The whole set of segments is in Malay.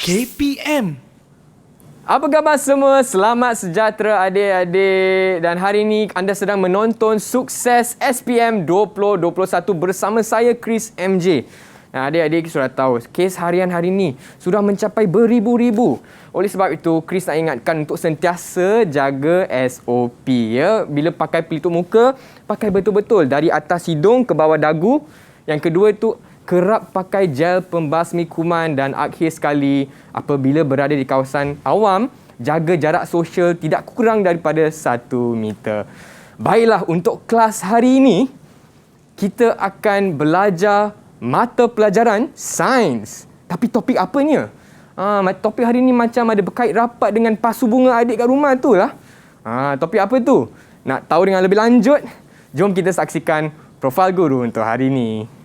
KPM. Apa khabar semua? Selamat sejahtera adik-adik. Dan hari ini anda sedang menonton Sukses SPM 2021 bersama saya Chris MJ. Nah, adik-adik sudah tahu kes harian hari ini sudah mencapai beribu-ribu. Oleh sebab itu, Chris nak ingatkan untuk sentiasa jaga SOP ya. Bila pakai pelitup muka, pakai betul-betul dari atas hidung ke bawah dagu. Yang kedua itu kerap pakai gel pembasmi kuman dan akhir sekali apabila berada di kawasan awam, jaga jarak sosial tidak kurang daripada 1 meter. Baiklah, untuk kelas hari ini, kita akan belajar mata pelajaran sains. Tapi topik apanya? Topik hari ini macam ada berkait rapat dengan pasu bunga adik kat rumah tu lah. Topik apa tu? Nak tahu dengan lebih lanjut? Jom kita saksikan profil guru untuk hari ini.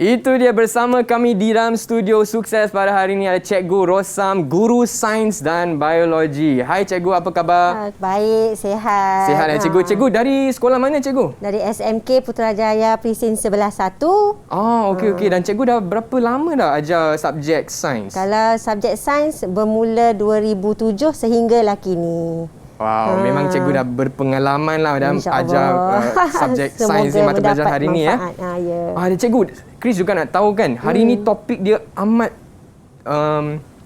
Itu dia bersama kami di dalam studio Sukses pada hari ini ada Cikgu Rosam, Guru Sains dan Biologi. Hai Cikgu, apa khabar? Baik, sihat. Sihat ya Cikgu. Cikgu dari sekolah mana Cikgu? Dari SMK Putrajaya Presin 11-1. Okey. Dan Cikgu dah berapa lama dah ajar subjek sains? Kalau subjek sains bermula 2007 sehinggalah kini. Wow, memang Cikgu dah berpengalaman lah dalam ajar subjek sains di mata pelajaran hari ini ya. Cikgu, Chris juga nak tahu kan, hari ini topik dia amat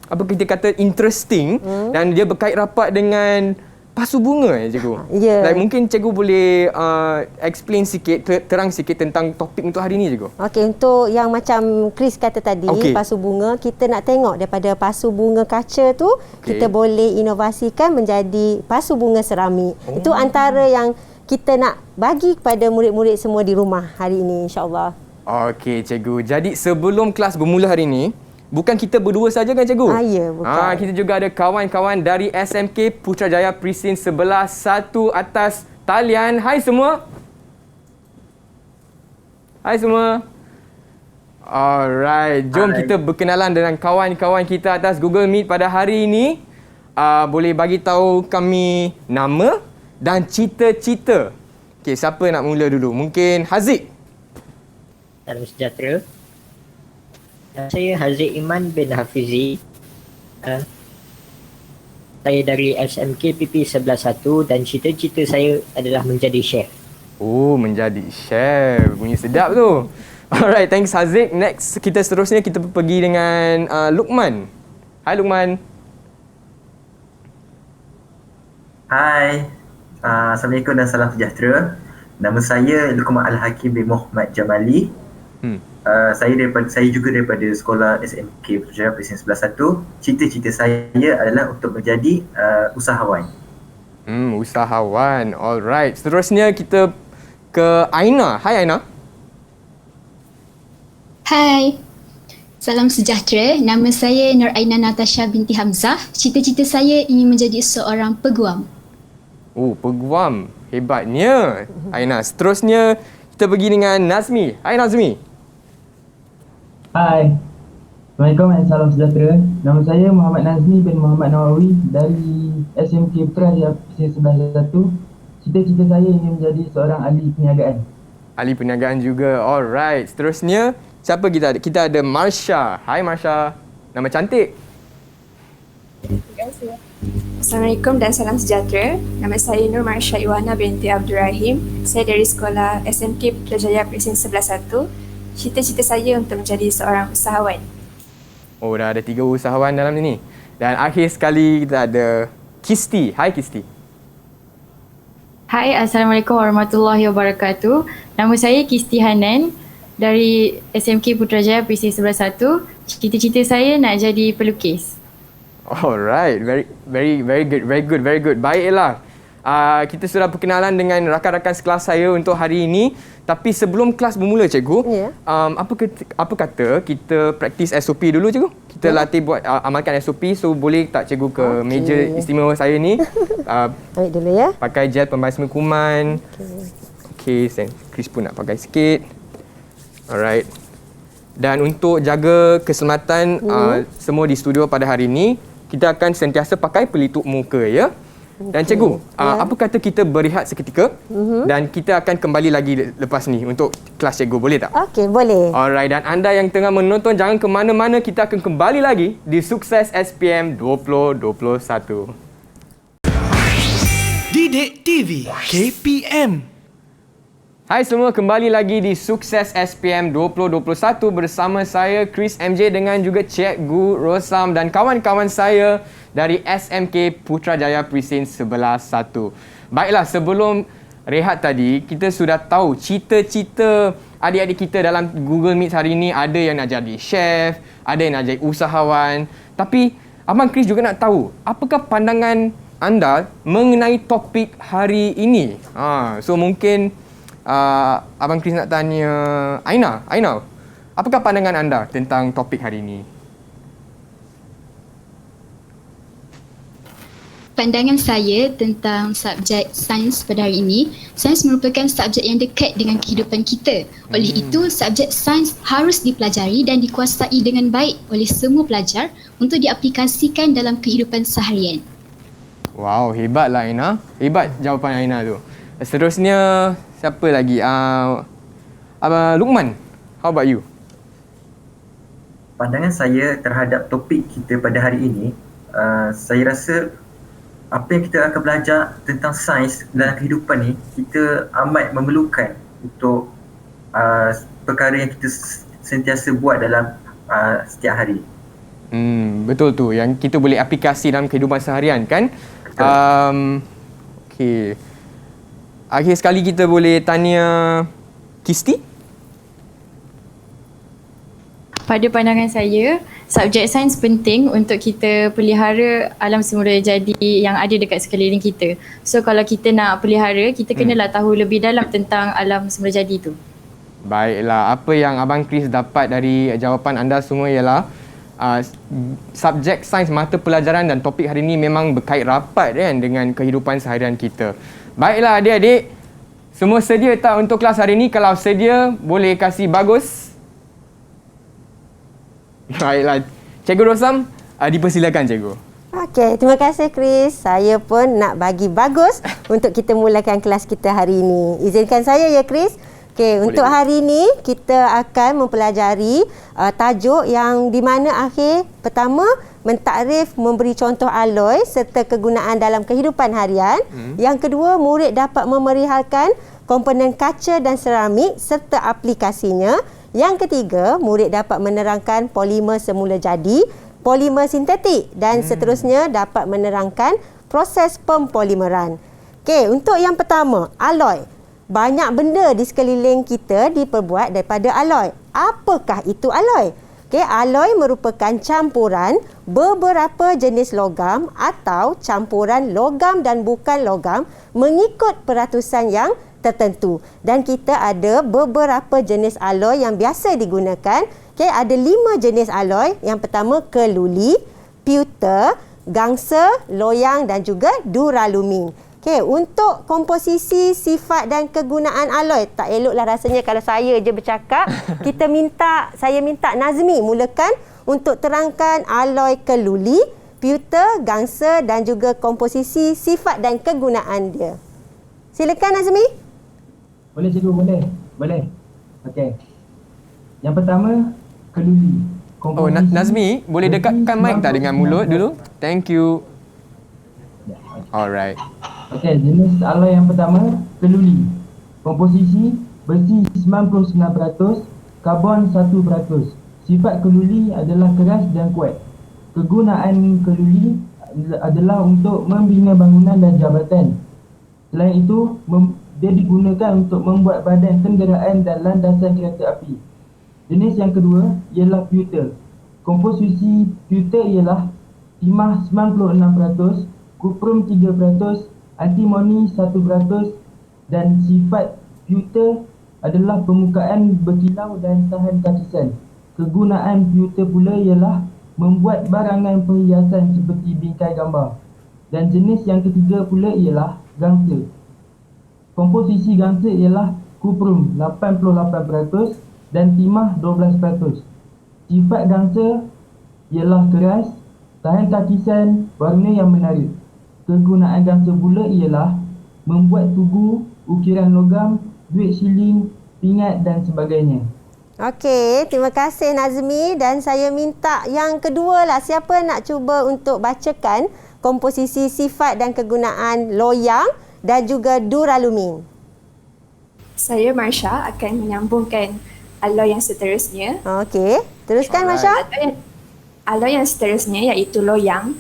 apa kita kata interesting dan dia berkait rapat dengan pasu bunga ya Cikgu. Like, mungkin Cikgu boleh explain sikit, terang sikit tentang topik untuk hari ini Cikgu. Okey, untuk yang macam Chris kata tadi, pasu bunga, kita nak tengok daripada pasu bunga kaca tu, kita boleh inovasikan menjadi pasu bunga seramik. Itu antara yang kita nak bagi kepada murid-murid semua di rumah hari ini, insya-Allah. Okey Cikgu. Jadi sebelum kelas bermula hari ini, bukan kita berdua saja kan Cikgu? Ya, bukan. Kita juga ada kawan-kawan dari SMK Putrajaya Presin 11-1 atas talian. Hai semua. Hai semua. Alright, jom kita berkenalan dengan kawan-kawan kita atas Google Meet pada hari ini. Boleh bagi tahu kami nama dan cita-cita. Okey, siapa nak mula dulu? Mungkin Haziq. Salam sejahtera. Saya Haziq Iman bin Hafizi. Saya dari SMK PP 11-1 dan cita-cita saya adalah menjadi chef. Menjadi chef. Bunyi sedap tu. Alright, thanks Haziq. Next, kita seterusnya kita pergi dengan Luqman. Hai Luqman. Hai. Assalamualaikum dan salam sejahtera. Nama saya Luqman Al-Hakim bin Muhammad Jamali. Saya juga daripada sekolah SMK Putrajaya Presin 11-1. Cita-cita saya adalah untuk menjadi usahawan. Usahawan. Alright. Seterusnya kita ke Aina. Hai Aina. Hai. Salam sejahtera. Nama saya Nur Aina Natasha binti Hamzah. Cita-cita saya ingin menjadi seorang peguam. Peguam. Hebatnya. Aina. Seterusnya kita pergi dengan Nazmi. Hai Nazmi. Hai. Assalamualaikum dan salam sejahtera. Nama saya Muhammad Nazmi bin Muhammad Nawawi dari SMK Putrajaya Presin 11-1. Cita-cita saya ingin menjadi seorang ahli perniagaan. Ahli perniagaan juga. Alright. Seterusnya, siapa kita ada? Kita ada Marsha. Hai Marsha. Nama cantik. Terima kasih. Assalamualaikum dan salam sejahtera. Nama saya Nur Marsha Iwana binti Abdul Rahim. Saya dari sekolah SMK Putrajaya Presin 11-1. Cita-cita saya untuk menjadi seorang usahawan. Dah ada 3 usahawan dalam ini. Dan akhir sekali kita ada Kisti. Hai Kisti. Hai, Assalamualaikum warahmatullahi wabarakatuh. Nama saya Kisti Hanan dari SMK Putrajaya Presin 11-1. Cita-cita saya nak jadi pelukis. Alright, very good. Baiklah. Kita sudah perkenalan dengan rakan-rakan sekelas saya untuk hari ini. Tapi sebelum kelas bermula, cikgu, apa kata kita praktis SOP dulu, cikgu? Kita latih buat amalkan SOP. So, boleh tak cikgu ke meja istimewa saya ni? Ambil dulu ya. Pakai gel pembasmi kuman. Okey, Chris pun nak pakai sikit. Alright. Dan untuk jaga keselamatan semua di studio pada hari ini, kita akan sentiasa pakai pelitup muka, ya? Dan cikgu, apa kata kita berehat seketika dan kita akan kembali lagi lepas ni untuk kelas cikgu, boleh tak? Okey, boleh. Alright, dan anda yang tengah menonton jangan ke mana-mana, kita akan kembali lagi di Sukses SPM 2021. Didik TV KPM. Hai semua, kembali lagi di Sukses SPM 2021 bersama saya Chris MJ dengan juga Cikgu Rosam dan kawan-kawan saya dari SMK Putrajaya Presin 11-1. Baiklah, sebelum rehat tadi, kita sudah tahu cita-cita adik-adik kita dalam Google Meet hari ini. Ada yang nak jadi chef, ada yang nak jadi usahawan. Tapi Abang Chris juga nak tahu, apakah pandangan anda mengenai topik hari ini? So mungkin Abang Chris nak tanya Aina, apakah pandangan anda tentang topik hari ini? Pandangan saya tentang subjek sains pada hari ini, sains merupakan subjek yang dekat dengan kehidupan kita. Oleh itu, subjek sains harus dipelajari dan dikuasai dengan baik oleh semua pelajar untuk diaplikasikan dalam kehidupan seharian. Wow, hebatlah Aina. Hebat jawapan Aina tu. Seterusnya, siapa lagi? Abang Luqman, how about you? Pandangan saya terhadap topik kita pada hari ini, saya rasa apa yang kita akan belajar tentang sains dalam kehidupan ni, kita amat memerlukan untuk perkara yang kita sentiasa buat dalam setiap hari. Betul tu, yang kita boleh aplikasi dalam kehidupan seharian, kan? Okey. Akhir sekali kita boleh tanya Kisti? Pada pandangan saya, subjek sains penting untuk kita pelihara alam semula jadi yang ada dekat sekeliling kita. So kalau kita nak pelihara, kita kenalah tahu lebih dalam tentang alam semula jadi tu. Baiklah, apa yang Abang Chris dapat dari jawapan anda semua ialah subjek sains mata pelajaran dan topik hari ini memang berkait rapat kan dengan kehidupan seharian kita. Baiklah adik-adik, semua sedia tak untuk kelas hari ini? Kalau sedia, boleh kasih bagus. Baiklah, Cikgu Rosam, dipersilakan cikgu. Okey, terima kasih Chris. Saya pun nak bagi bagus untuk kita mulakan kelas kita hari ini. Izinkan saya ya Chris. Okey, untuk hari ini kita akan mempelajari tajuk yang di mana pertama mentakrif, memberi contoh aloi serta kegunaan dalam kehidupan harian. Yang kedua, murid dapat memerihalkan komponen kaca dan seramik serta aplikasinya. Yang ketiga, murid dapat menerangkan polimer semula jadi, polimer sintetik dan seterusnya dapat menerangkan proses pempolimeran. Okey, untuk yang pertama, aloi. Banyak benda di sekeliling kita diperbuat daripada aloi. Apakah itu aloi? Okay, aloi merupakan campuran beberapa jenis logam atau campuran logam dan bukan logam mengikut peratusan yang tertentu. Dan kita ada beberapa jenis aloi yang biasa digunakan. Okay, ada 5 jenis aloi. Yang pertama keluli, pewter, gangsa, loyang dan juga duralumin. Okay, untuk komposisi, sifat dan kegunaan aloi, tak eloklah rasanya kalau saya je bercakap. Saya minta Nazmi mulakan untuk terangkan aloi keluli, pewter, gangsa dan juga komposisi, sifat dan kegunaan dia. Silakan Nazmi. Boleh cikgu, boleh. Okey. Yang pertama, keluli. Nazmi, boleh dekatkan mic tak dengan mulut dulu? Thank you. Alright. Okey, jenis aloi yang pertama, keluli. Komposisi, besi 99%, karbon 1%. Sifat keluli adalah keras dan kuat. Kegunaan keluli adalah untuk membina bangunan dan jabatan. Selain itu, dia digunakan untuk membuat badan kenderaan dan landasan kereta api. Jenis yang kedua ialah pewter. Komposisi pewter ialah timah 96%, kuprum 3%, antimoni 1%, dan sifat pewter adalah permukaan berkilau dan tahan kaki sel. Kegunaan pewter pula ialah membuat barangan perhiasan seperti bingkai gambar. Dan jenis yang ketiga pula ialah gangsa. Komposisi gangsa ialah kuprum 88% dan timah 12%. Sifat gangsa ialah keras, tahan kaki sel, warna yang menarik. Kegunaan gangsa pula ialah membuat tugu, ukiran logam, duit siling, pingat dan sebagainya. Okey, terima kasih Nazmi, dan saya minta yang kedua lah, siapa nak cuba untuk bacakan komposisi sifat dan kegunaan loyang dan juga duralumin. Saya Marsha akan menyambungkan alloy yang seterusnya. Okey, teruskan Marsha. Alloy yang seterusnya iaitu loyang.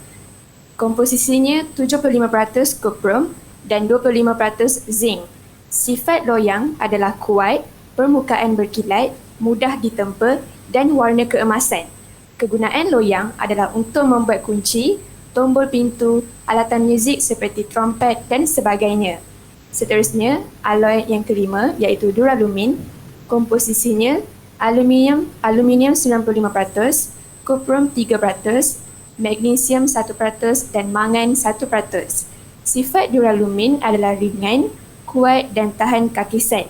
Komposisinya 75% kuprum dan 25% zinc. Sifat loyang adalah kuat, permukaan berkilat, mudah ditempa dan warna keemasan. Kegunaan loyang adalah untuk membuat kunci, tombol pintu, alatan muzik seperti trompet dan sebagainya. Seterusnya, alloy yang kelima iaitu duralumin. Komposisinya aluminium 95%, kuprum 3%, magnesium 1% dan mangan 1%. Sifat duralumin adalah ringan, kuat dan tahan kaki sel.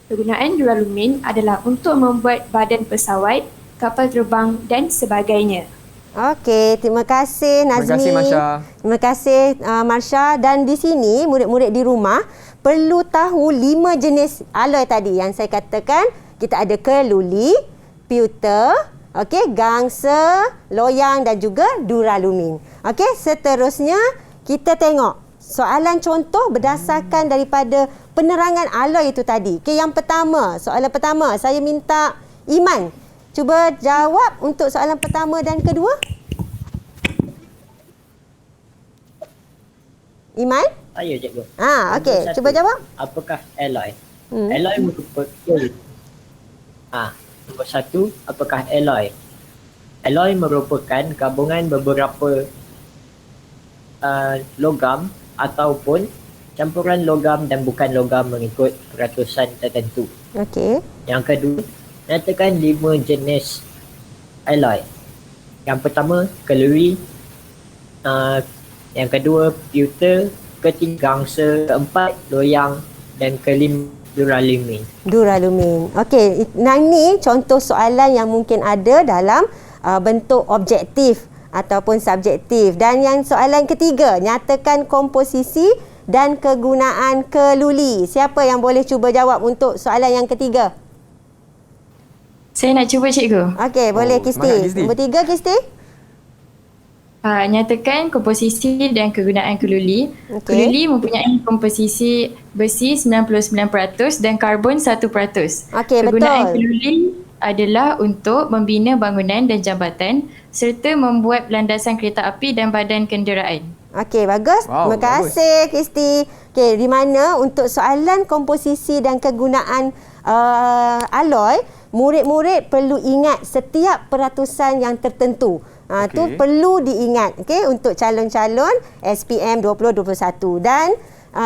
Kegunaan duralumin adalah untuk membuat badan pesawat, kapal terbang dan sebagainya. Okey, terima kasih Nazmi. Terima kasih Marsha. Terima kasih Marsha. Dan di sini murid-murid di rumah perlu tahu 5 jenis alloy tadi yang saya katakan. Kita ada keluli, pewter, okey, gangsa, loyang dan juga duralumin. Okey, seterusnya kita tengok soalan contoh berdasarkan daripada penerangan alloy itu tadi. Okey, yang pertama, soalan pertama, saya minta Iman cuba jawab untuk soalan pertama dan kedua. Iman? Ya, cikgu. Okey, cuba jawab. Apakah alloy? Alloy merupakan nombor satu, apakah alloy? Alloy merupakan gabungan beberapa logam ataupun campuran logam dan bukan logam mengikut peratusan tertentu. Okey. Yang kedua, nyatakan 5 jenis alloy. Yang pertama, keluri. Yang kedua, pewter. Ketiga, gangsa. Keempat, loyang. Dan kelima, duralumin. Duralumin. Okey, ini contoh soalan yang mungkin ada dalam bentuk objektif ataupun subjektif. Dan yang soalan ketiga, nyatakan komposisi dan kegunaan keluli. Siapa yang boleh cuba jawab untuk soalan yang ketiga? Saya nak cuba cikgu. Okey, boleh Kisti. Nombor 3 Kisti. Nyatakan komposisi dan kegunaan keluli. Keluli mempunyai komposisi besi 99% dan karbon 1%. Kegunaan keluli adalah untuk membina bangunan dan jambatan serta membuat landasan kereta api dan badan kenderaan. Okey, bagus. Terima kasih Kisti. Okey, di mana untuk soalan komposisi dan kegunaan alloy, murid-murid perlu ingat setiap peratusan yang tertentu. Tu perlu diingat, okey, untuk calon-calon SPM 2021. Dan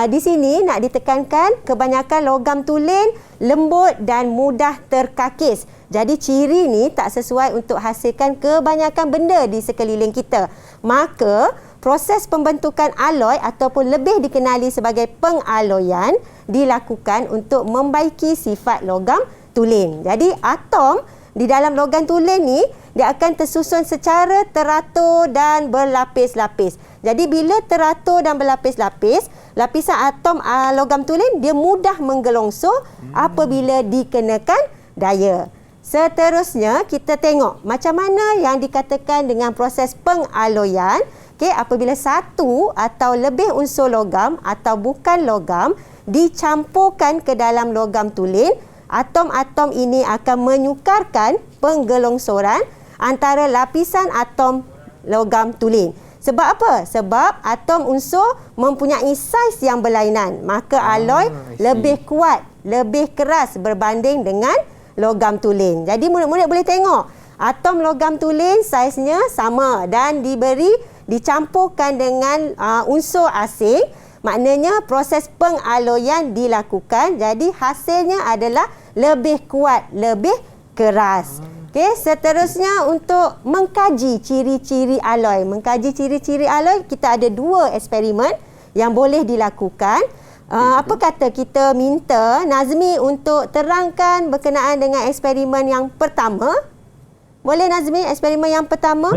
di sini nak ditekankan kebanyakan logam tulen lembut dan mudah terkakis. Jadi ciri ni tak sesuai untuk hasilkan kebanyakan benda di sekeliling kita. Maka proses pembentukan alloy ataupun lebih dikenali sebagai pengaloyan dilakukan untuk membaiki sifat logam tulen. Jadi atom di dalam logam tulen ni dia akan tersusun secara teratur dan berlapis-lapis. Jadi bila teratur dan berlapis-lapis, lapisan atom logam tulen dia mudah menggelongso apabila dikenakan daya. Seterusnya kita tengok macam mana yang dikatakan dengan proses pengaloyan. Okey, apabila satu atau lebih unsur logam atau bukan logam dicampurkan ke dalam logam tulen, atom-atom ini akan menyukarkan penggelongsoran antara lapisan atom logam tulen. Sebab apa? Sebab atom unsur mempunyai saiz yang berlainan. Maka alloy lebih kuat, lebih keras berbanding dengan logam tulen. Jadi murid-murid boleh tengok atom logam tulen saiznya sama dan dicampurkan dengan unsur asing, maknanya proses pengaloyan dilakukan. Jadi hasilnya adalah lebih kuat, lebih keras. Okey, seterusnya untuk mengkaji ciri-ciri alloy. Mengkaji ciri-ciri alloy, kita ada 2 eksperimen yang boleh dilakukan. Apa kata kita minta Nazmi untuk terangkan berkenaan dengan eksperimen yang pertama? Boleh Nazmi, eksperimen yang pertama?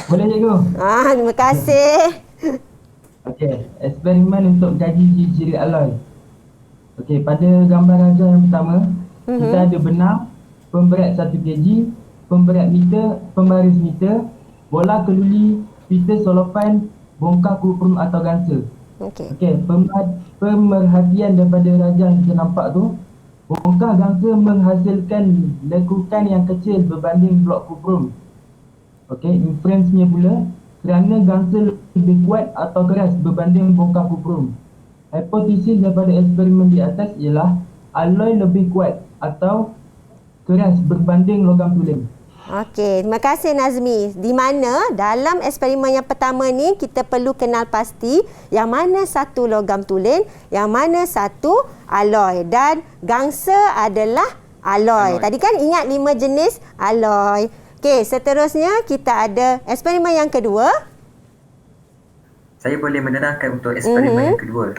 Boleh cikgu. Terima kasih. Okey, eksperimen untuk kaji ciri-ciri alloy. Okey, pada gambar raja yang pertama, kita ada benang, pemberat 1 kg, pemberat meter, pembaris meter, bola keluli, pita solofan, bongkar kuprum atau gansa. Okey, pemerhatian daripada raja yang kita nampak tu, bongkar gansa menghasilkan lekukan yang kecil berbanding blok kuprum. Okey, inference-nya pula, kerana gansa lebih kuat atau keras berbanding bongkar kuprum. Hipotesis daripada eksperimen di atas ialah alloy lebih kuat atau keras berbanding logam tulen. Okey, terima kasih Nazmi. Di mana dalam eksperimen yang pertama ni kita perlu kenal pasti yang mana satu logam tulen, yang mana satu alloy, dan gangsa adalah alloy. Tadi kan ingat 5 jenis alloy. Okey, seterusnya kita ada eksperimen yang kedua. Saya boleh menerangkan untuk eksperimen yang kedua.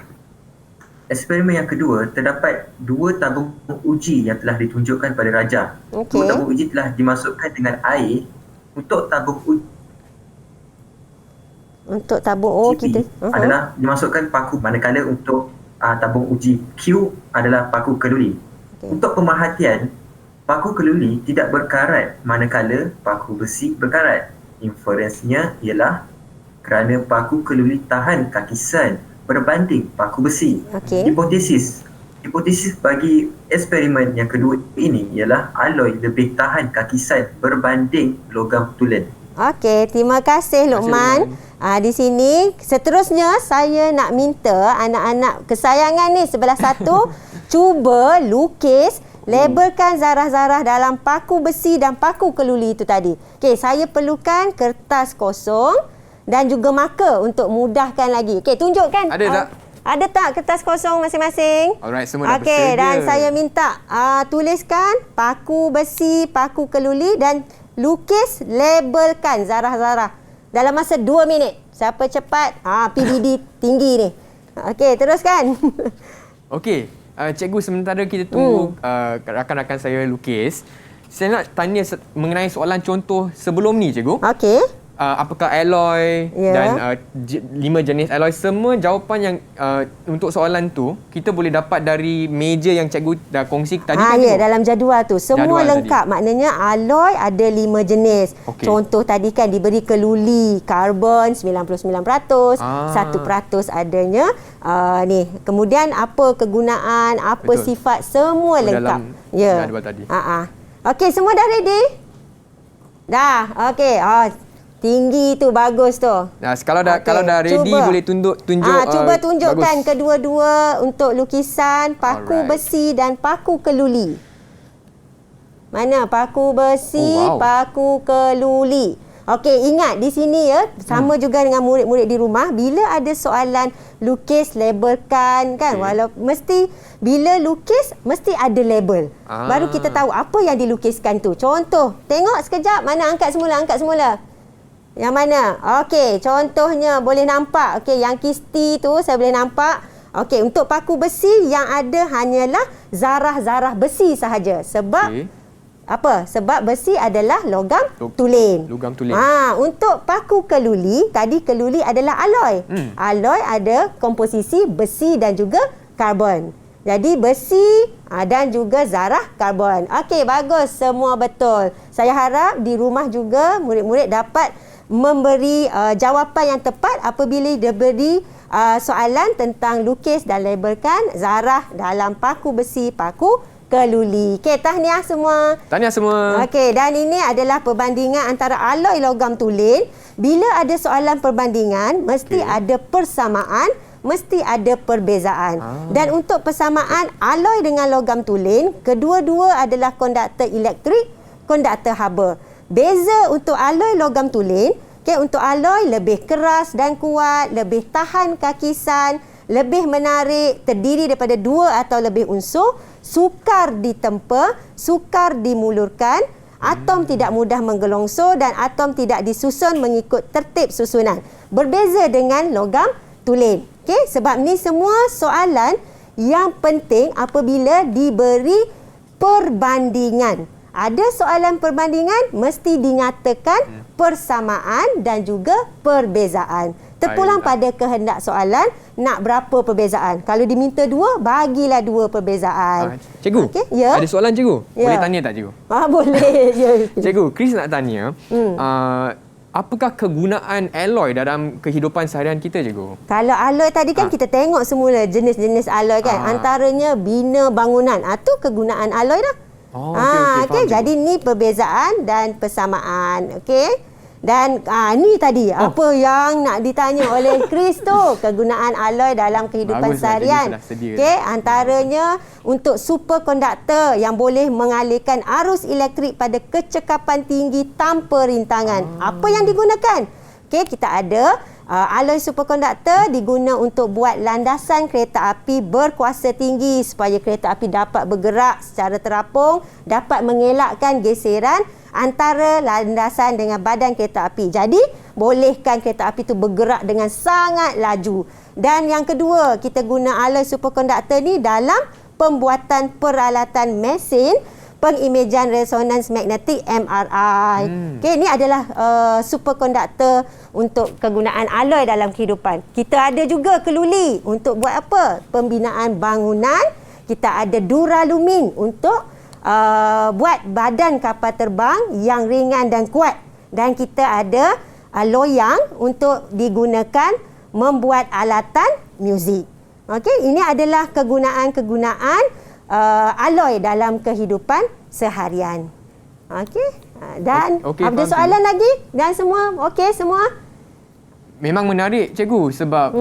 Eksperimen yang kedua, terdapat 2 tabung uji yang telah ditunjukkan pada raja. 2 tabung uji telah dimasukkan dengan air untuk tabung uji. Untuk tabung kita adalah dimasukkan paku, manakala untuk tabung uji Q adalah paku keluli. Untuk pemerhatian, paku keluli tidak berkarat manakala paku besi berkarat. Inferensnya ialah kerana paku keluli tahan kakisan berbanding paku besi. Hipotesis bagi eksperimen yang kedua ini ialah alloy lebih tahan kakisan berbanding logam tulen. Okey, terima kasih Luqman. Di sini seterusnya saya nak minta anak-anak kesayangan ni sebelah satu cuba lukis, labelkan zarah-zarah dalam paku besi dan paku keluli itu tadi. Okey, saya perlukan kertas kosong dan juga marker untuk mudahkan lagi. Okey, tunjukkan. Ada tak? Ada tak kertas kosong masing-masing? Alright, semua dah bersedia. Okey, dan saya minta tuliskan paku besi, paku keluli dan lukis, labelkan zarah-zarah dalam masa 2 minit. Siapa cepat, PBD tinggi ni. Okey, teruskan. Okey, cikgu, sementara kita tunggu rakan-rakan saya lukis, saya nak tanya mengenai soalan contoh sebelum ni, cikgu. Okey. Apakah alloy dan 5 jenis alloy, semua jawapan yang untuk soalan tu kita boleh dapat dari meja yang cikgu dah kongsi tadi kan? Ya, dalam jadual tu semua jadual lengkap tadi. Maknanya alloy ada 5 jenis. Contoh tadi kan diberi keluli, karbon 99%, 1% adanya ni. Kemudian apa kegunaan, apa sifat, semua lengkap. Ya. Jadual tadi. Okey, semua dah ready? Dah. Okey. Tinggi tu, bagus tu. Nah, kalau dah ready boleh tunjuk. Cuba tunjukkan bagus. Kedua-dua untuk lukisan paku besi dan paku keluli. Mana paku besi, paku keluli. Okey, ingat di sini ya, sama juga dengan murid-murid di rumah, bila ada soalan lukis, labelkan kan. Mesti bila lukis mesti ada label. Baru kita tahu apa yang dilukiskan tu. Contoh, tengok sekejap, mana angkat semula. Yang mana? Okey, contohnya boleh nampak. Okey, yang kisti tu saya boleh nampak. Okey, untuk paku besi yang ada hanyalah zarah-zarah besi sahaja. Sebab apa? Sebab besi adalah logam tulen. Untuk paku keluli, tadi keluli adalah alloy. Alloy ada komposisi besi dan juga karbon. Jadi besi dan juga zarah karbon. Okey, bagus. Semua betul. Saya harap di rumah juga murid-murid dapat memberi jawapan yang tepat apabila diberi soalan tentang lukis dan labelkan zarah dalam paku besi, paku keluli. Okey, tahniah semua. Tahniah semua. Okey, dan ini adalah perbandingan antara alloy logam tulen. Bila ada soalan perbandingan, mesti ada persamaan, mesti ada perbezaan. Dan untuk persamaan alloy dengan logam tulen, kedua-dua adalah konduktor elektrik, konduktor haba. Beza untuk alloy logam tulen, untuk alloy lebih keras dan kuat, lebih tahan kakisan, lebih menarik, terdiri daripada 2 atau lebih unsur, sukar ditempa, sukar dimulurkan, atom tidak mudah menggelongsor dan atom tidak disusun mengikut tertib susunan. Berbeza dengan logam tulen. Okey, sebab ni semua soalan yang penting apabila diberi perbandingan. Ada soalan perbandingan, mesti dinyatakan persamaan dan juga perbezaan. Terpulang pada kehendak soalan, nak berapa perbezaan. Kalau diminta 2, bagilah 2 perbezaan. Cikgu, okay? Ya? Ada soalan cikgu? Ya. Boleh tanya tak cikgu? Boleh. Ya. Cikgu, Chris nak tanya, apakah kegunaan alloy dalam kehidupan seharian kita, cikgu? Kalau alloy tadi kan kita tengok semula jenis-jenis alloy kan. Antaranya bina bangunan. Itu kegunaan alloy dah. Okey. Jadi ni perbezaan dan persamaan. Okey. Dan ni tadi apa yang nak ditanya oleh Chris tu, kegunaan alloy dalam kehidupan seharian. Okey, antaranya untuk superkonduktor yang boleh mengalirkan arus elektrik pada kecekapan tinggi tanpa rintangan. Apa yang digunakan? Okey, kita ada alloy superkonduktor diguna untuk buat landasan kereta api berkuasa tinggi supaya kereta api dapat bergerak secara terapung, dapat mengelakkan geseran antara landasan dengan badan kereta api. Jadi, bolehkan kereta api itu bergerak dengan sangat laju. Dan yang kedua, kita guna alloy superkonduktor ni dalam pembuatan peralatan mesin pengimejan resonans magnetik MRI. Okey, ini adalah superkonduktor untuk kegunaan alloy dalam kehidupan. Kita ada juga keluli untuk buat apa? Pembinaan bangunan. Kita ada duralumin untuk buat badan kapal terbang yang ringan dan kuat. Dan kita ada loyang untuk digunakan membuat alatan muzik. Okey, ini adalah kegunaan-kegunaan alloy dalam kehidupan seharian. Okey. Dan ada soalan lagi? Dan semua okey semua? Memang menarik cikgu sebab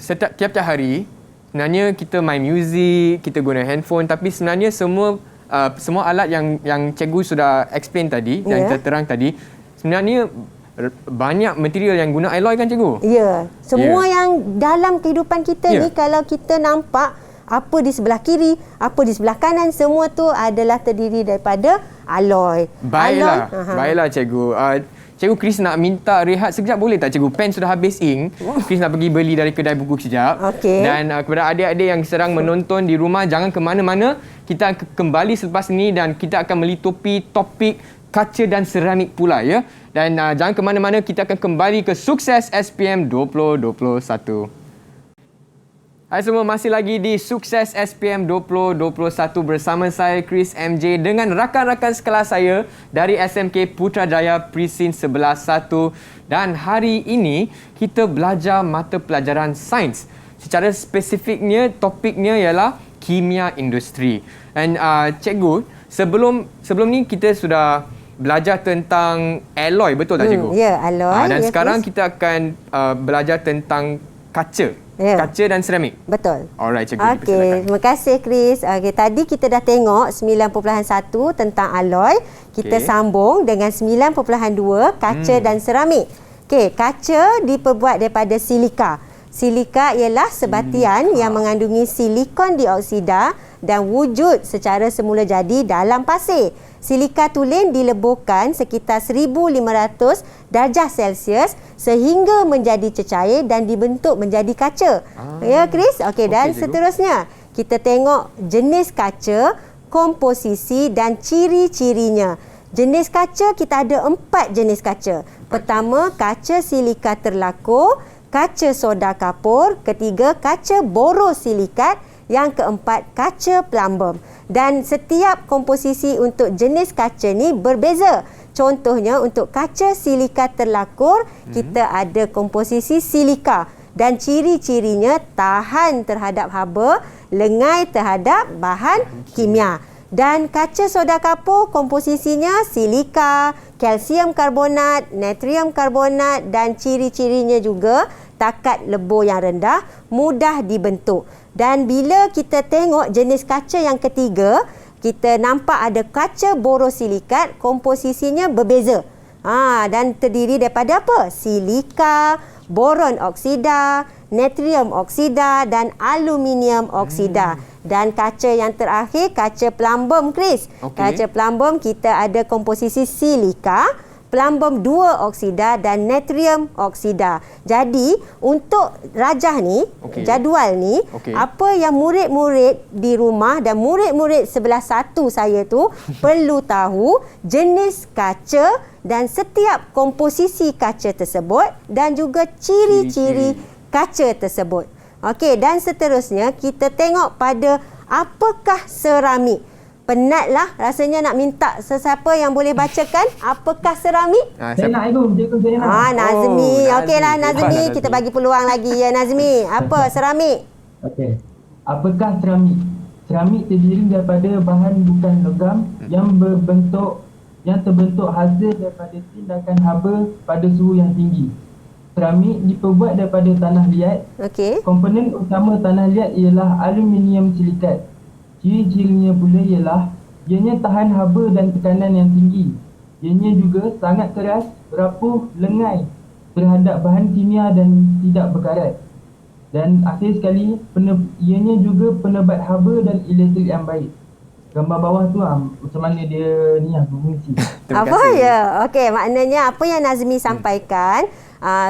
setiap tiap-tiap hari sebenarnya kita main muzik, kita guna handphone, tapi sebenarnya semua alat yang cikgu sudah explain tadi, yang terang tadi, sebenarnya banyak material yang guna alloy kan cikgu? Ya. Semua yang dalam kehidupan kita ni kalau kita nampak apa di sebelah kiri, apa di sebelah kanan, semua tu adalah terdiri daripada alloy. Baiklah cikgu. Cikgu Chris nak minta rehat sekejap, boleh tak cikgu? Pen sudah habis ink. Chris nak pergi beli dari kedai buku sekejap. Dan kepada adik-adik yang sedang menonton di rumah, jangan ke mana-mana. Kita akan kembali selepas ini dan kita akan melitupi topik kaca dan seramik pula ya. Dan jangan ke mana-mana, kita akan kembali ke Sukses SPM 2021. Hai semua, masih lagi di Sukses SPM 2021 bersama saya Chris MJ dengan rakan-rakan sekelas saya dari SMK Putrajaya Presin 11-1, dan hari ini kita belajar mata pelajaran sains. Secara spesifiknya topiknya ialah kimia industri. Dan cikgu, sebelum ni kita sudah belajar tentang alloy, betul tak cikgu? Ya, alloy. Dan sekarang kita akan belajar tentang kaca. Kaca dan seramik. Betul. Alright cikgu. Okey, terima kasih Chris. Okey, tadi kita dah tengok 9.1 tentang alloy. Kita sambung dengan 9.2 kaca dan seramik. Okey, kaca diperbuat daripada silika. Silika ialah sebatian yang mengandungi silikon dioksida dan wujud secara semula jadi dalam pasir. Silika tulen dileburkan sekitar 1500 darjah Celsius sehingga menjadi cecair dan dibentuk menjadi kaca. Ya Chris? Okey, dan seterusnya kita tengok jenis kaca, komposisi dan ciri-cirinya. Jenis kaca kita ada 4 jenis kaca. Pertama, kaca silika terlakur, kaca soda kapur, ketiga kaca borosilikat, yang keempat kaca plumbum. Dan setiap komposisi untuk jenis kaca ni berbeza. Contohnya untuk kaca silika terlakur, kita ada komposisi silika dan ciri-cirinya tahan terhadap haba, lengai terhadap bahan kimia. Dan kaca soda kapur komposisinya silika, kalsium karbonat, natrium karbonat, dan ciri-cirinya juga takat lebur yang rendah, mudah dibentuk. Dan bila kita tengok jenis kaca yang ketiga, kita nampak ada kaca borosilikat, komposisinya berbeza. Dan terdiri daripada apa? Silika, boron oksida, natrium oksida dan aluminium oksida. Dan kaca yang terakhir, kaca plumbum, Chris. Kaca plumbum kita ada komposisi silika, plumbum 2 oksida dan natrium oksida. Jadi untuk rajah ni, jadual ni, apa yang murid-murid di rumah dan murid-murid sebelah satu saya tu perlu tahu jenis kaca dan setiap komposisi kaca tersebut dan juga ciri-ciri kaca tersebut. Okey, dan seterusnya kita tengok pada apakah seramik. Penatlah rasanya nak minta sesiapa yang boleh bacakan apakah seramik? Saya nak cikgu, saya nak. Nazmi. Okeylah Nazmi, kita bagi peluang lagi ya Nazmi. Apa seramik? Okey. Apakah seramik? Seramik terdiri daripada bahan bukan logam yang terbentuk hasil daripada tindakan haba pada suhu yang tinggi. Seramik diperbuat daripada tanah liat. Komponen utama tanah liat ialah aluminium silikat. Ciri-cirinya pula ialah ianya tahan haba dan tekanan yang tinggi. Ianya juga sangat keras, rapuh, lengai terhadap bahan kimia dan tidak berkarat. Dan akhir sekali, ianya juga penebat haba dan elektrik yang baik. Gambar bawah tu macam mana dia ni berfungsi. Apa ya? Okey, maknanya apa yang Nazmi sampaikan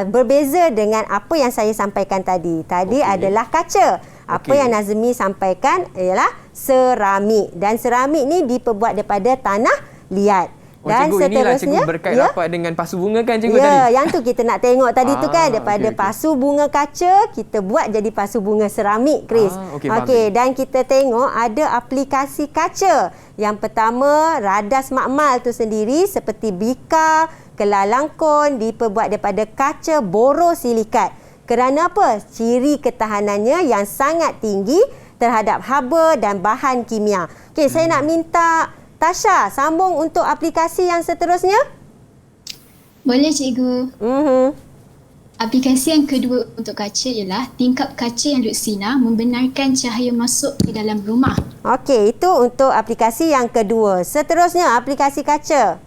berbeza dengan apa yang saya sampaikan tadi. Tadi adalah kaca. Apa yang Nazmi sampaikan ialah seramik. Dan seramik ni diperbuat daripada tanah liat. Dan cikgu, inilah cikgu berkait rapat dengan pasu bunga kan cikgu tadi? Ya, yang tu kita nak tengok tadi tu kan. Daripada pasu bunga kaca, kita buat jadi pasu bunga seramik, Chris. Okey, dan kita tengok ada aplikasi kaca. Yang pertama, radas makmal tu sendiri seperti bika, kelalangkon diperbuat daripada kaca borosilikat. Kerana apa? Ciri ketahanannya yang sangat tinggi terhadap haba dan bahan kimia. Okey, saya nak minta Tasha sambung untuk aplikasi yang seterusnya. Boleh cikgu. Aplikasi yang kedua untuk kaca ialah tingkap kaca yang luksina membenarkan cahaya masuk ke dalam rumah. Okey, itu untuk aplikasi yang kedua. Seterusnya, aplikasi kaca.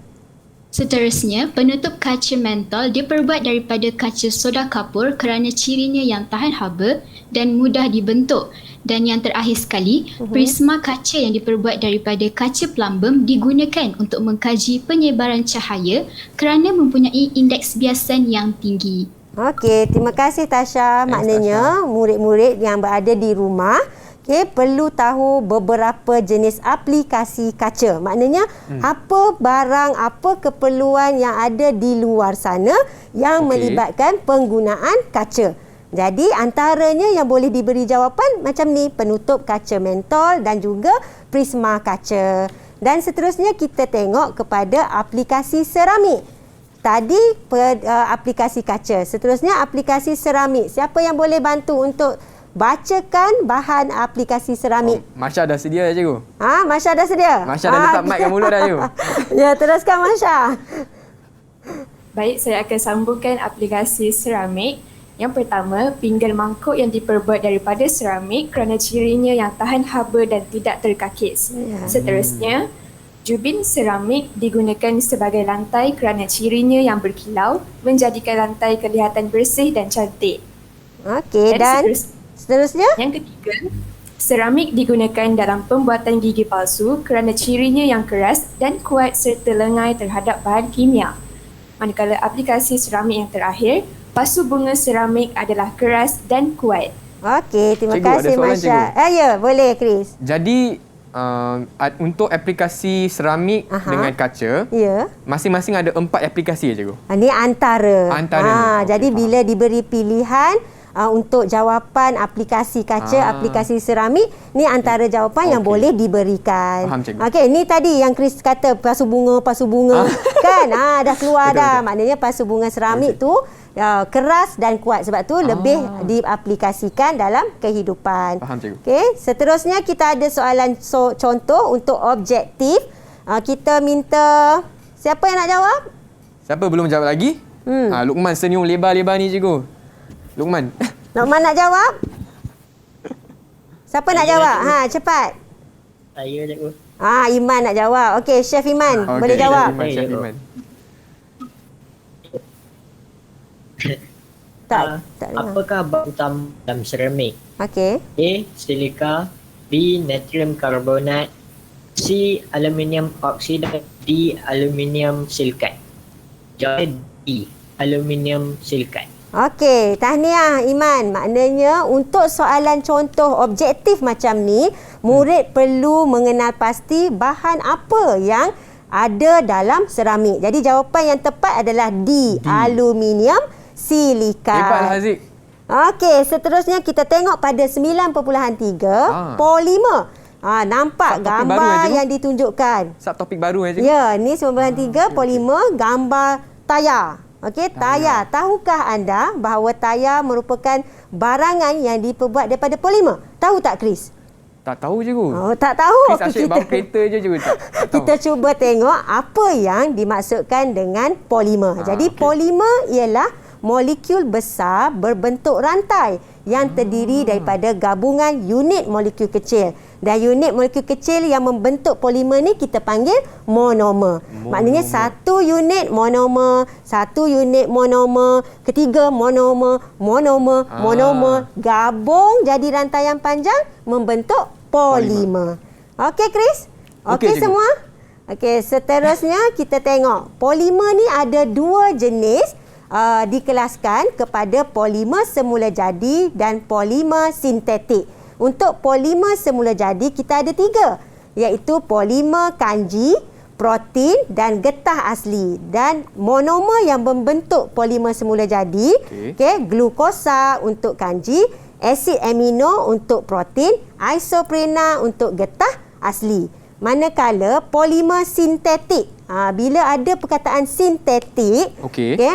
Seterusnya, penutup kaca mentol diperbuat daripada kaca soda kapur kerana cirinya yang tahan haba dan mudah dibentuk. Dan yang terakhir sekali, prisma kaca yang diperbuat daripada kaca plumbum digunakan untuk mengkaji penyebaran cahaya kerana mempunyai indeks biasan yang tinggi. Okey, terima kasih Tasha. Maknanya murid-murid yang berada di rumah perlu tahu beberapa jenis aplikasi kaca. Maknanya apa barang, apa keperluan yang ada di luar sana yang melibatkan penggunaan kaca. Jadi antaranya yang boleh diberi jawapan macam ni, penutup kaca mentol dan juga prisma kaca. Dan seterusnya kita tengok kepada aplikasi seramik. Tadi aplikasi kaca, seterusnya aplikasi seramik. Siapa yang boleh bantu untuk bacakan bahan aplikasi seramik? Masya dah sedia cikgu. Masya dah sedia? Masya dah letak mic kat mulut dah cikgu. Ya, teruskan Masya. Baik, saya akan sambungkan aplikasi seramik. Yang pertama, pinggan mangkuk yang diperbuat daripada seramik kerana cirinya yang tahan haba dan tidak terkakis. Seterusnya, jubin seramik digunakan sebagai lantai kerana cirinya yang berkilau menjadikan lantai kelihatan bersih dan cantik. Okey, dan seterusnya? Yang ketiga, seramik digunakan dalam pembuatan gigi palsu kerana cirinya yang keras dan kuat serta lengai terhadap bahan kimia. Manakala aplikasi seramik yang terakhir, pasu bunga seramik adalah keras dan kuat. Okey, terima kasih Masya. Ya, boleh Chris. Jadi untuk aplikasi seramik dengan kaca, masing-masing ada 4 aplikasi cikgu. Ini antara. Jadi bila diberi pilihan untuk jawapan aplikasi kaca, aplikasi seramik, ni antara jawapan yang boleh diberikan. Faham, cikgu. Okey, ni tadi yang Chris kata pasu bunga kan? Dah keluar dah. Maknanya pasu bunga seramik tu keras dan kuat, sebab tu lebih diaplikasikan dalam kehidupan. Faham, cikgu. Okey, seterusnya kita ada soalan contoh untuk objektif. Kita minta siapa yang nak jawab? Siapa belum jawab lagi? Luqman senyum lebar-lebar ni cikgu. Luqman. Luqman nak jawab? Siapa nak jawab? Cepat. Saya cikgu. Iman nak jawab. Okey, Chef Iman boleh jawab. Chef Iman. Tak dengar. Apakah bahan utama dalam seramik? Okey. A. Silika, B. Natrium karbonat, C. Aluminium oksida, D. Aluminium silikat. Jawapan D. Aluminium silikat. Okey, tahniah Iman. Maknanya untuk soalan contoh objektif macam ni, murid perlu mengenal pasti bahan apa yang ada dalam seramik. Jadi jawapan yang tepat adalah D. Aluminium silika. Hebatlah Haziq. Okey, seterusnya kita tengok pada 9.3 polimer. Nampak Subtopik gambar baru, yang ditunjukkan. Subtopik baru cikgu. Ya, ni 9.3 polimer gambar tayar. Okey, tayar. Tahukah anda bahawa tayar merupakan barangan yang diperbuat daripada polimer? Tahu tak, Chris? Tak tahu cikgu. Oh, tak tahu. Chris asyik bawa kereta je cikgu. Tak tahu. Kita cuba tengok apa yang dimaksudkan dengan polimer. Jadi polimer ialah molekul besar berbentuk rantai yang terdiri daripada gabungan unit molekul kecil. Dan unit molekul kecil yang membentuk polimer ni kita panggil monomer. Maknanya satu unit monomer, satu unit monomer, ketiga monomer, monomer gabung jadi rantaian panjang membentuk polimer. Okey Chris? Okey semua? Okey, seterusnya kita tengok. Polimer ni ada dua jenis. Dikelaskan kepada polimer semula jadi dan polimer sintetik. Untuk polimer semula jadi kita ada 3, iaitu polimer kanji, protein dan getah asli. Dan monomer yang membentuk polimer semula jadi, glukosa untuk kanji, asid amino untuk protein, isoprena untuk getah asli. Manakala polimer sintetik, bila ada perkataan sintetik,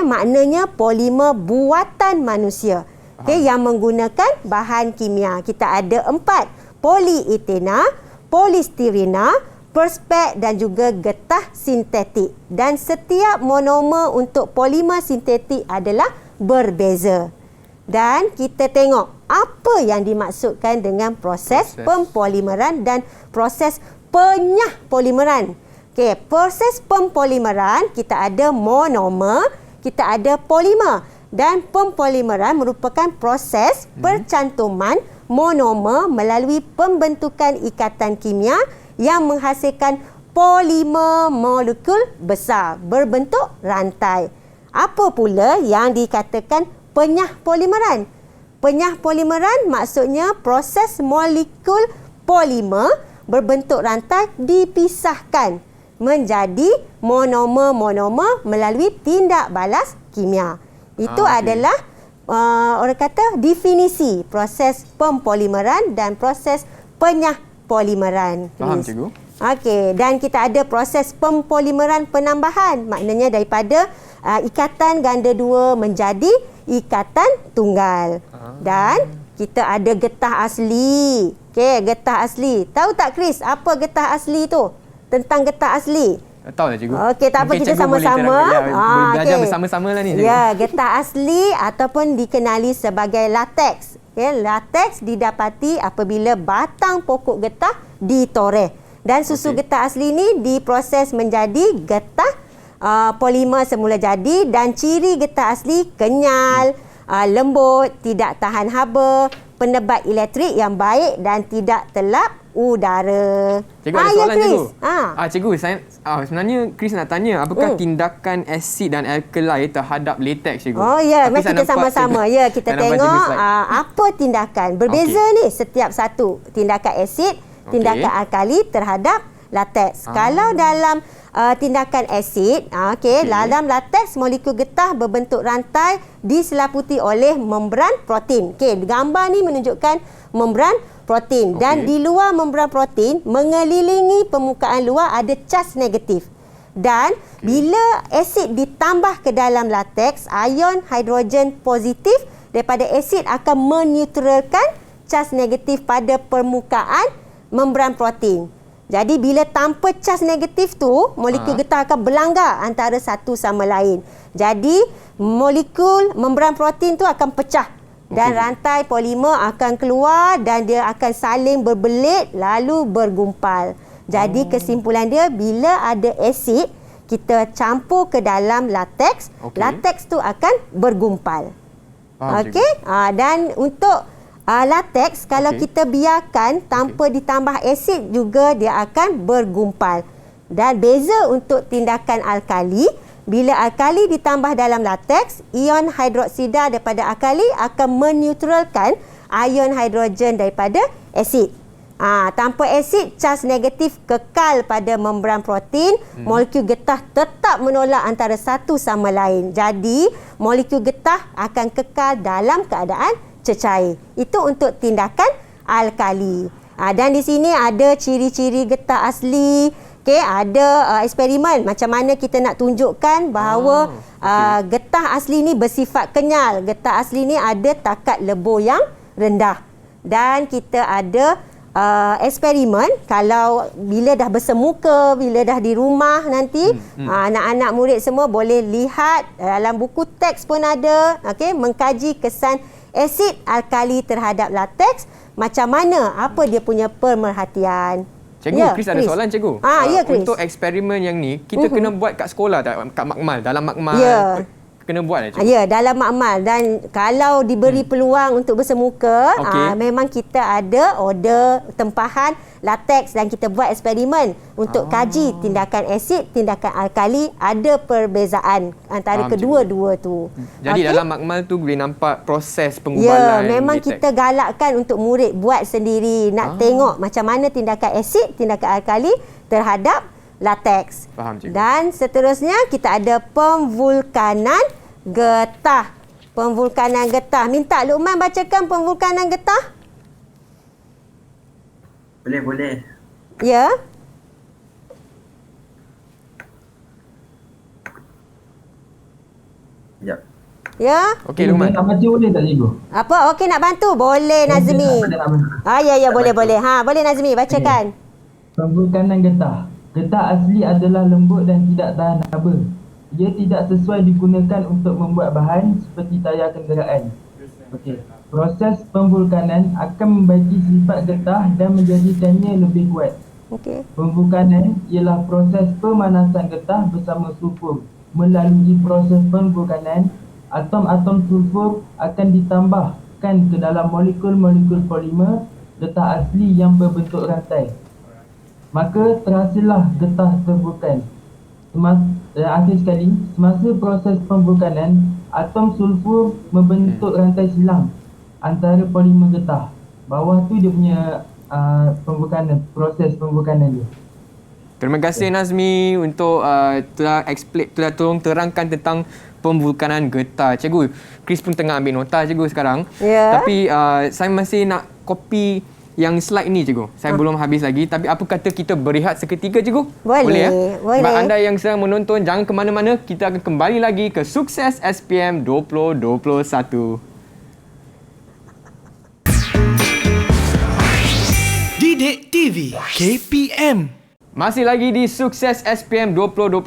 maknanya polimer buatan manusia. Yang menggunakan bahan kimia. Kita ada 4. Polietena, polistirena, perspek dan juga getah sintetik. Dan setiap monomer untuk polimer sintetik adalah berbeza. Dan kita tengok apa yang dimaksudkan dengan proses pempolimeran dan proses penyah polimeran. Okey, proses pempolimeran kita ada monomer, kita ada polimer. Dan pempolimeran merupakan proses percantuman monomer melalui pembentukan ikatan kimia yang menghasilkan polimer molekul besar berbentuk rantai. Apa pula yang dikatakan penyah polimeran? Penyah polimeran maksudnya proses molekul polimer berbentuk rantai dipisahkan menjadi monomer-monomer melalui tindak balas kimia. Itu adalah orang kata definisi proses pempolimeran dan proses penyah polimeran. Faham cikgu? Okey, dan kita ada proses pempolimeran penambahan. Maknanya daripada ikatan ganda dua menjadi ikatan tunggal. Dan kita ada getah asli. Okey, getah asli. Tahu tak Chris apa getah asli tu? Tentang getah asli. Tahu lah cikgu. Okey, tak apa, kita sama-sama. Belajar bersama-sama lah ni cikgu. Ya, getah asli ataupun dikenali sebagai lateks. Lateks didapati apabila batang pokok getah ditoreh. Dan susu getah asli ni diproses menjadi getah polimer semula jadi dan ciri getah asli kenyal, lembut, tidak tahan haba, penebat elektrik yang baik dan tidak telap udara. Cikgu ada soalan cikgu. Cikgu, saya sebenarnya Chris nak tanya apakah tindakan asid dan alkali terhadap latex cikgu? Oh ya, mari kita sama-sama. Ya, kita tengok apa tindakan. Berbeza ni setiap satu. Tindakan asid, tindakan alkali terhadap latex. Kalau dalam tindakan asid, dalam lateks molekul getah berbentuk rantai diselaputi oleh membran protein. Gambar ni menunjukkan membran protein dan di luar membran protein mengelilingi permukaan luar ada cas negatif. Dan bila asid ditambah ke dalam lateks, ion hidrogen positif daripada asid akan meneutralkan cas negatif pada permukaan membran protein. Jadi bila tanpa cas negatif tu, molekul getah akan berlanggar antara satu sama lain. Jadi molekul membran protein tu akan pecah dan rantai polimer akan keluar dan dia akan saling berbelit lalu bergumpal. Jadi kesimpulan dia, bila ada asid kita campur ke dalam lateks, lateks tu akan bergumpal. Okey. Dan untuk latex kalau kita biarkan tanpa ditambah asid juga dia akan bergumpal. Dan beza untuk tindakan alkali, bila alkali ditambah dalam latex, ion hidroksida daripada alkali akan meneutralkan ion hidrogen daripada asid. Tanpa asid, charge negatif kekal pada membran protein, molekul getah tetap menolak antara satu sama lain. Jadi, molekul getah akan kekal dalam keadaan cecair. Itu untuk tindakan alkali. Dan di sini ada ciri-ciri getah asli. Okey, ada eksperimen macam mana kita nak tunjukkan bahawa getah asli ni bersifat kenyal. Getah asli ni ada takat lebur yang rendah. Dan kita ada eksperimen kalau bila dah bersemuka, bila dah di rumah nanti, anak-anak murid semua boleh lihat dalam buku teks pun ada, okey, mengkaji kesan asid alkali terhadap latex, macam mana, apa dia punya pemerhatian. Cikgu, Chris ada soalan cikgu. Ya, Chris. Untuk eksperimen yang ni, kita kena buat kat sekolah tak? Kat makmal, dalam makmal. Kena buat cikgu? Ya, dalam makmal. Dan kalau diberi peluang untuk bersemuka, memang kita ada order tempahan latex dan kita buat eksperimen untuk kaji tindakan asid, tindakan alkali, ada perbezaan antara kedua-dua tu. Jadi dalam makmal tu boleh nampak proses penggubalan. Ya, memang kita galakkan untuk murid buat sendiri, nak tengok macam mana tindakan asid, tindakan alkali terhadap latex. Faham, cikgu. Dan seterusnya kita ada pemvulkanan getah. Pemvulkanan getah. Minta Luqman bacakan pemvulkanan getah. Boleh. Ya. Sekejap. Ya. Okey, Luqman. Nak baca boleh tak cikgu? Apa? Okey, nak bantu? Boleh, Nazmi. Ya, boleh. Boleh Nazmi, bacakan. Pemvulkanan getah. Getah asli adalah lembut dan tidak tahan haba. Ia tidak sesuai digunakan untuk membuat bahan seperti tayar kenderaan. Proses pemvulkanan akan membaiki sifat getah dan menjadikannya lebih kuat. Pemvulkanan ialah proses pemanasan getah bersama sulfur. Melalui proses pemvulkanan, atom-atom sulfur akan ditambahkan ke dalam molekul-molekul polimer getah asli yang berbentuk rantai. Maka terhasillah getah tervulkan. Akhir sekali, semasa proses pemvulkanan, atom sulfur membentuk rantai silang antara polimer getah. Bawah tu dia punya pemvulkanan, proses pemvulkanan dia. Terima kasih Nazmi untuk telah tolong terangkan tentang pemvulkanan getah. Cikgu, Chris pun tengah ambil nota cikgu sekarang. Tapi saya masih nak copy yang slide ni cikgu. Saya belum habis lagi, tapi apa kata kita berehat seketika cikgu? Boleh. Boleh. Bagi anda yang sedang menonton, jangan ke mana-mana. Kita akan kembali lagi ke Sukses SPM 2021. Didik TV KPM. Masih lagi di Sukses SPM 2021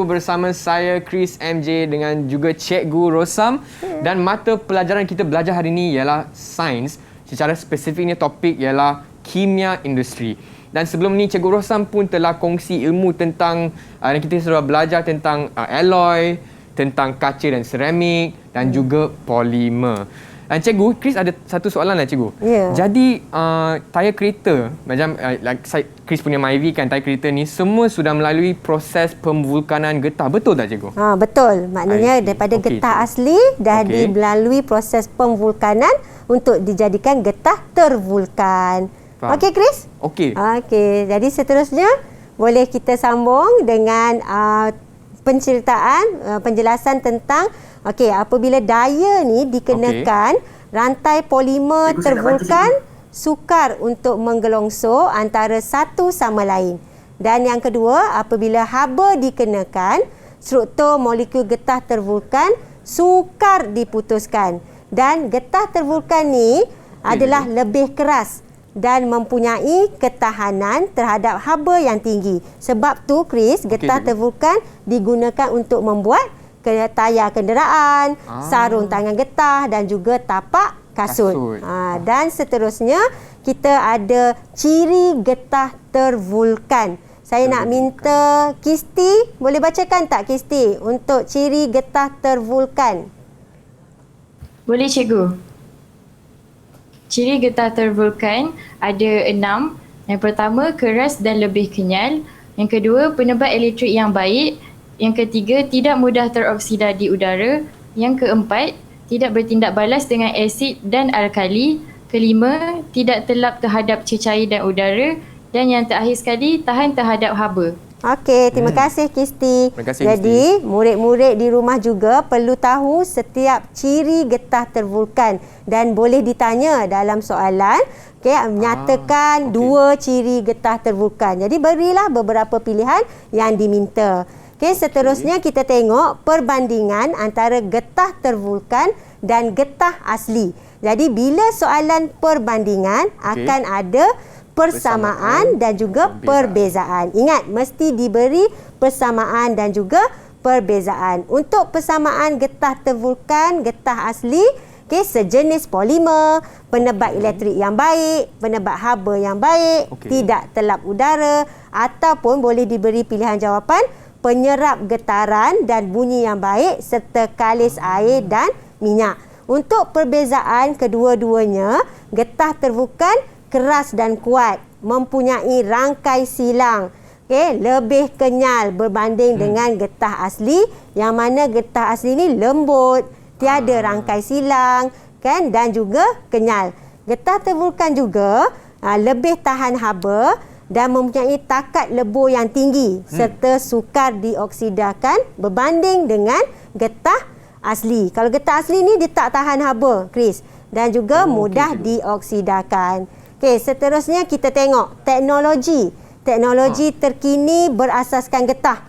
bersama saya Chris MJ dengan juga Cikgu Rosam. Dan mata pelajaran kita belajar hari ini ialah sains. Secara spesifiknya topik ialah kimia industri. Dan sebelum ni Cikgu Rosam pun telah kongsi ilmu tentang dan kita sudah belajar tentang alloy, tentang kaca dan seramik dan juga polimer. Dan Cikgu, Chris ada satu soalan lah Cikgu. Jadi tayar kereta, macam Chris punya Myvi kan, tayar kereta ni semua sudah melalui proses pemvulkanan getah. Betul tak Cikgu? Betul. Maknanya daripada getah asli dah dilalui proses pemvulkanan untuk dijadikan getah tervulkan. Okey Chris? Okey. Jadi seterusnya boleh kita sambung dengan penjelasan tentang apabila daya ni dikenakan, rantai polimer tervulkan sukar untuk menggelongsor antara satu sama lain. Dan yang kedua, apabila haba dikenakan, struktur molekul getah tervulkan sukar diputuskan. Dan getah tervulkan ni adalah lebih keras dan mempunyai ketahanan terhadap haba yang tinggi. Sebab tu Chris, getah tervulkan digunakan untuk membuat tayar kenderaan, sarung tangan getah dan juga tapak kasut. Dan seterusnya kita ada ciri getah tervulkan. Saya nak minta Kisti, boleh bacakan tak Kisti untuk ciri getah tervulkan? Boleh cikgu. Ciri getah tervulkan ada 6. Yang pertama, keras dan lebih kenyal. Yang kedua, penebat elektrik yang baik. Yang ketiga, tidak mudah teroksida di udara. Yang keempat, tidak bertindak balas dengan asid dan alkali. Kelima, tidak telap terhadap cecair dan udara. Dan yang terakhir sekali, tahan terhadap haba. Okey, terima kasih Kisti. Terima kasih, Jadi, murid-murid di rumah juga perlu tahu setiap ciri getah tervulkan dan boleh ditanya dalam soalan, menyatakan 2 ciri getah tervulkan. Jadi, berilah beberapa pilihan yang diminta. Seterusnya kita tengok perbandingan antara getah tervulkan dan getah asli. Jadi, bila soalan perbandingan akan ada persamaan dan juga perbezaan. Ingat, mesti diberi persamaan dan juga perbezaan. Untuk persamaan getah tervulkan, getah asli, sejenis polimer, penebat elektrik yang baik, penebat haba yang baik, tidak telap udara, ataupun boleh diberi pilihan jawapan penyerap getaran dan bunyi yang baik serta kalis air dan minyak. Untuk perbezaan kedua-duanya, getah tervulkan keras dan kuat, mempunyai rangkai silang, lebih kenyal berbanding dengan getah asli, yang mana getah asli ni lembut, tiada rangkai silang, dan juga kenyal. Getah tervulkan juga lebih tahan haba dan mempunyai takat lebur yang tinggi serta sukar dioksidakan berbanding dengan getah asli. Kalau getah asli ni dia tak tahan haba, Chris, dan juga mudah dioksidakan. Seterusnya kita tengok teknologi. Teknologi terkini berasaskan getah.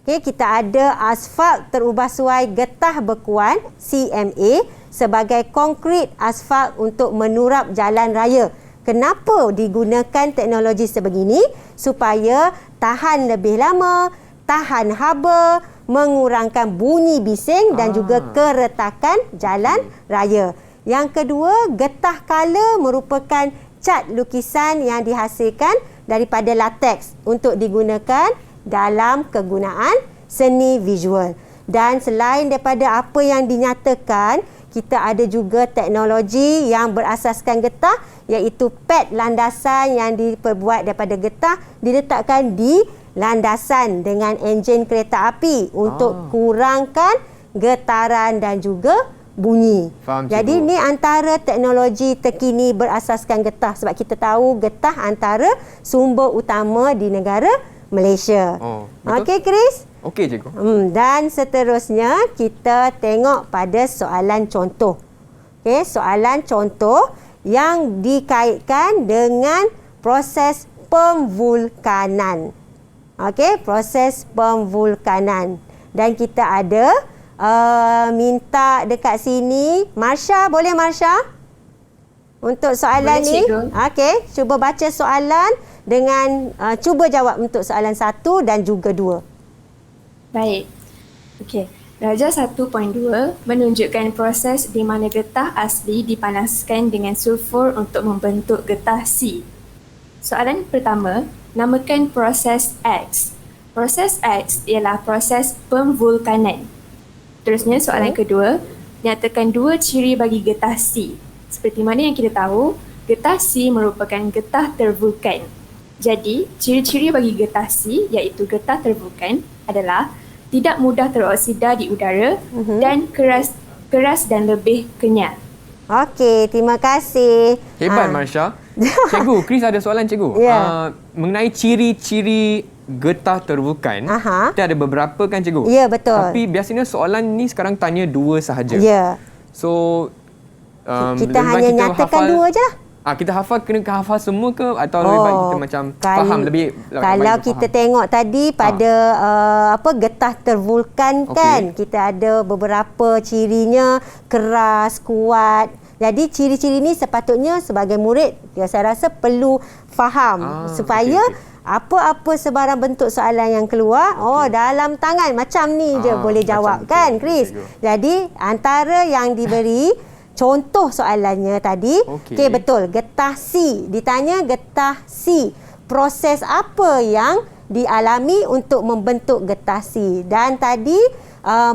Kita ada asfalt terubah suai getah bekuan CMA sebagai konkrit asfalt untuk menurap jalan raya. Kenapa digunakan teknologi sebegini? Supaya tahan lebih lama, tahan haba, mengurangkan bunyi bising dan juga keretakan jalan raya. Yang kedua, getah kala merupakan cat lukisan yang dihasilkan daripada lateks untuk digunakan dalam kegunaan seni visual. Dan selain daripada apa yang dinyatakan, kita ada juga teknologi yang berasaskan getah, iaitu pad landasan yang diperbuat daripada getah diletakkan di landasan dengan enjin kereta api untuk kurangkan getaran dan juga bunyi. Faham, jadi ni antara teknologi terkini berasaskan getah, sebab kita tahu getah antara sumber utama di negara Malaysia. Okey Chris? Okey cikgu. Dan seterusnya kita tengok pada soalan contoh. Soalan contoh yang dikaitkan dengan proses pemvulkanan. Proses pemvulkanan. Dan kita ada minta dekat sini. Marsha, boleh Marsha? Untuk soalan boleh, ni. cikgu. Cuba baca soalan dengan cuba jawab untuk soalan 1 dan juga 2. Baik. Darjah 1.2 menunjukkan proses di mana getah asli dipanaskan dengan sulfur untuk membentuk getah C. Soalan pertama, namakan proses X. Proses X ialah proses pemvulkanan. Terusnya soalan kedua, nyatakan 2 ciri bagi getah C. Seperti mana yang kita tahu, getah C merupakan getah tervulkan. Jadi, ciri-ciri bagi getah C iaitu getah tervulkan adalah tidak mudah teroksida di udara dan keras dan lebih kenyal. Okey, terima kasih. Hebat Marsha. Cikgu, Chris ada soalan cikgu. Mengenai ciri-ciri getah tervulkan, kita ada beberapa kan cikgu? Ya, betul. Tapi biasanya soalan ni sekarang tanya 2 sahaja. Ya. So kita hanya nyatakan 2 je lah. Kita hafal, kena hafal semua ke atau lebih baik kita macam faham lebih? Kalau kita tengok tadi pada getah tervulkan kan, kita ada beberapa cirinya keras, kuat. Jadi ciri-ciri ni sepatutnya sebagai murid saya rasa perlu faham supaya apa-apa sebarang bentuk soalan yang keluar, dalam tangan macam ni je boleh jawab kan Chris. Jadi antara yang diberi contoh soalannya tadi, betul, getah C. Ditanya getah C, proses apa yang dialami untuk membentuk getah C. Dan tadi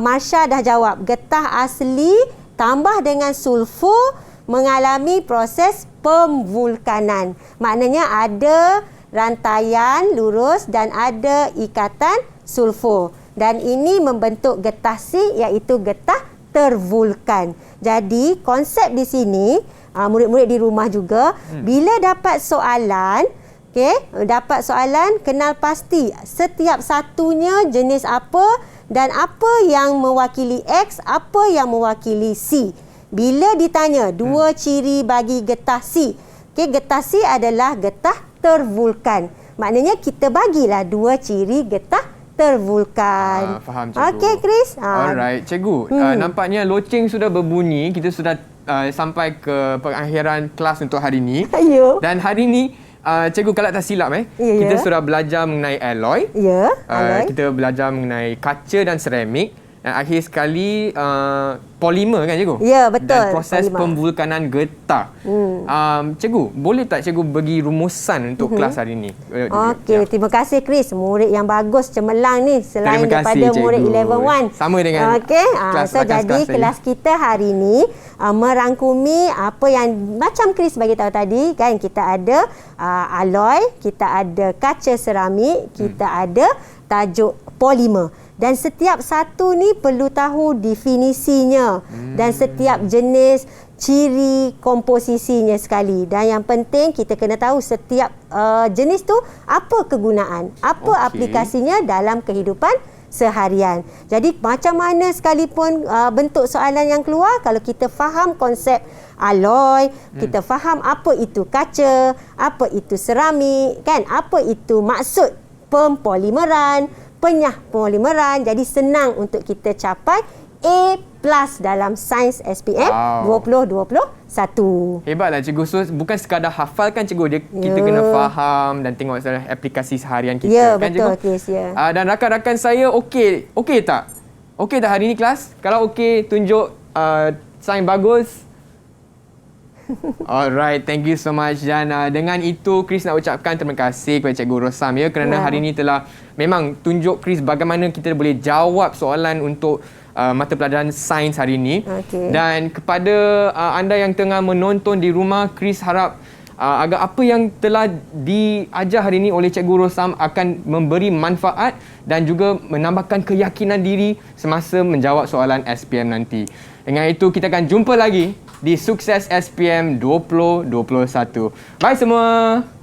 Marsha dah jawab, getah asli tambah dengan sulfur mengalami proses pemvulkanan. Maknanya ada rantaian lurus dan ada ikatan sulfur. Dan ini membentuk getah C iaitu getah tervulkan. Jadi konsep di sini, murid-murid di rumah juga, bila dapat soalan, dapat soalan, kenal pasti setiap satunya jenis apa dan apa yang mewakili X, apa yang mewakili C. Bila ditanya dua ciri bagi getah C, getah C adalah getah tervulkan. Maknanya kita bagilah dua ciri getah tervulkan. Faham, cikgu. Okey, Chris. Alright, cikgu. Nampaknya loceng sudah berbunyi. Kita sudah sampai ke pengakhiran kelas untuk hari ini. Ayo. Dan hari ini, cikgu kalau tak silap, kita sudah belajar mengenai alloy. Ya, alloy. Kita belajar mengenai kaca dan seramik. Dan akhir sekali polimer kan cikgu? Ya, betul. Dan proses Polimer. pemvulkanan getah. Cikgu, boleh tak cikgu bagi rumusan untuk kelas hari ini? Okey, terima kasih Chris. Murid yang bagus cemerlang ni selain Terima kasih, daripada murid cikgu. 11-1. Sama dengan jadi kelas kita hari ni merangkumi apa yang macam Chris bagi tahu tadi kan, kita ada alloy, kita ada kaca seramik, kita ada tajuk polimer. Dan setiap satu ni perlu tahu definisinya dan setiap jenis ciri komposisinya sekali. Dan yang penting kita kena tahu setiap jenis tu apa kegunaan, apa aplikasinya dalam kehidupan seharian. Jadi macam mana sekalipun bentuk soalan yang keluar, kalau kita faham konsep alloy, kita faham apa itu kaca, apa itu seramik, kan? Apa itu maksud pempolimeran, penyah polimeran, jadi senang untuk kita capai A+ dalam sains SPM 2021. Hebatlah cikgu. So bukan sekadar hafalkan cikgu, kita kena faham dan tengok aplikasi seharian kita, kan betul, cikgu? Kes, ya. Dan rakan-rakan saya okey tak? Okey tak hari ni kelas? Kalau okey, tunjuk sign bagus. Alright, thank you so much. Dan dengan itu Chris nak ucapkan terima kasih kepada Cikgu Rosam kerana hari ini telah memang tunjuk Chris bagaimana kita boleh jawab soalan untuk mata pelajaran sains hari ini. Dan kepada anda yang tengah menonton di rumah, Chris harap agar apa yang telah diajar hari ini oleh Cikgu Rosam akan memberi manfaat dan juga menambahkan keyakinan diri semasa menjawab soalan SPM nanti. Dengan itu kita akan jumpa lagi di Sukses SPM 2021. Bye semua.